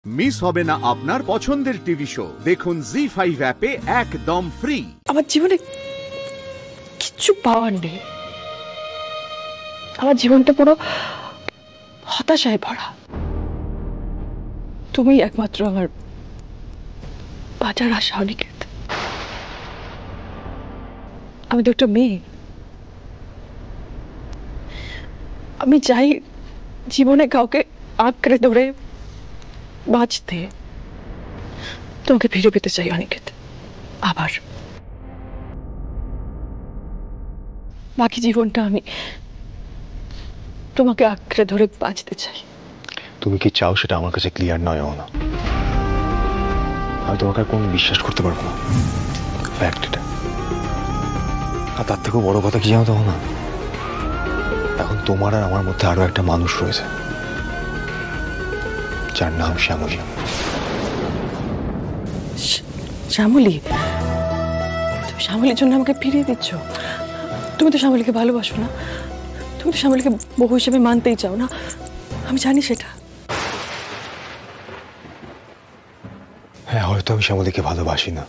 Miss হবে না আপনার পছন্দের টিভি শো। দেখুন জি5 অ্যাপে একদম ফ্রি। আমার জীবনে কিচ্ছু পাওয়ার নেই, আমার জীবনটা পুরো হতাশায় ভরা। তুমি একমাত্র আমার বাঁচার আশা। অনিকেত, আমি তো একটা মেয়ে, আমি চাই জীবনে কাউকে আঁকড়ে ধরে বাঁচতে। তোমাকে ফিরে পেতে চাই অনিকেত, আবার বাকি জীবনটা আমি তোমাকে আঁকড়ে ধরে বাঁচতে চাই। তুমি কি চাও সেটা আমার কাছে ক্লিয়ার নয় না। আমি তোমাকে কোন বিশ্বাস করতে পারবো না, ফ্যাক্ট এটা। আর তার থেকেও বড় কথা কি জানো তো না, এখন তোমার আর আমার মধ্যে আরো একটা মানুষ রয়েছে যার নাম শ্যামলী। শ্যামলী? তুমি শ্যামলীর জন্য আমাকে ফিরিয়ে দিচ্ছ? তুমি তো শ্যামলীকে ভালোবাসো না, তুমি তো শ্যামলীকে বউ হিসেবে মানতেই চাও না, আমি জানি সেটা। হ্যাঁ, হয়তো আমি শ্যামলীকে ভালোবাসি না,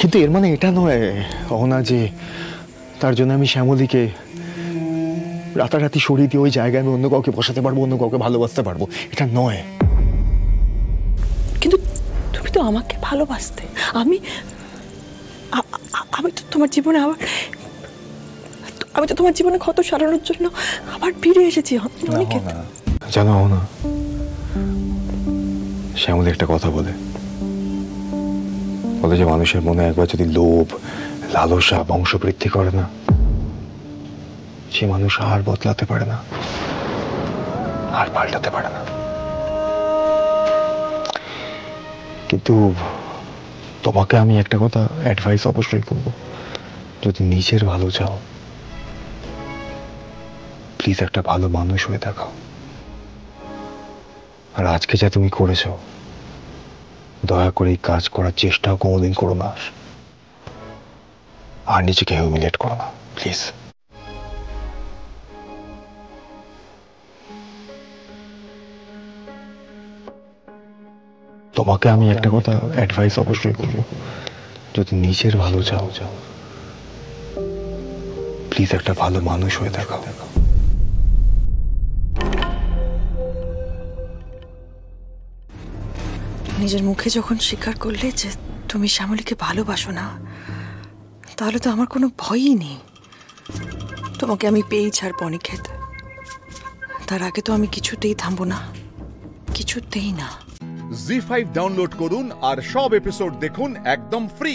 কিন্তু এর মানে এটা নয় অহনা যে তার জন্য আমি শ্যামলীকে রাতারাতি সরিয়ে দিয়ে ওই জায়গায় আমি অন্য কাউকে বসাতে পারবো, অন্য কাউকে ভালোবাসতে পারবো, এটা নয়। কিন্তু তুমি তো আমাকে ভালোবাসতে, আমি তো তোমার জীবনে আবার, আমি তো তোমার জীবনে ক্ষত সারানোর জন্য আবার ফিরে এসেছি। জানো অহনা, শ্যামলী একটা কথা বলে যে মানুষের মনে একবার যদি লোভ, লালসা, বংশবৃদ্ধি করে না, সে মানুষ আর বদলাতে পারে না, আর পাল্টাতে পারে না। কিন্তু তোমাকে আমি একটা কথা অ্যাডভাইস অবশ্যই করবো, যদি নিজের ভালো চাও প্লিজ একটা ভালো মানুষ হয়ে দেখাও। আর আজকে যা তুমি করেছো, দয়া করে এই কাজ করার চেষ্টাও কোনোদিন করো না, আর নিজেকে হিউমিলিয়েট করো না প্লিজ। তোমাকে আমি একটা কথা অ্যাডভাইস অবশ্যই করবো, যদি নিজের ভালো চাও প্লিজ একটা ভালো মানুষ হয়ে দেখাও। নিজের মুখে যখন স্বীকার করলে যে তুমি শ্যামলীকে ভালোবাসো না, তাহলে তো আমার কোনো ভয়ই নেই। তোমাকে আমি পেয়েই ছাড়বো অনিকেত, তার আগে তো আমি কিছুতেই থামবো না, কিছুতেই না। জি5 ডাউনলোড করুন আর সব এপিসোড দেখুন একদম ফ্রি।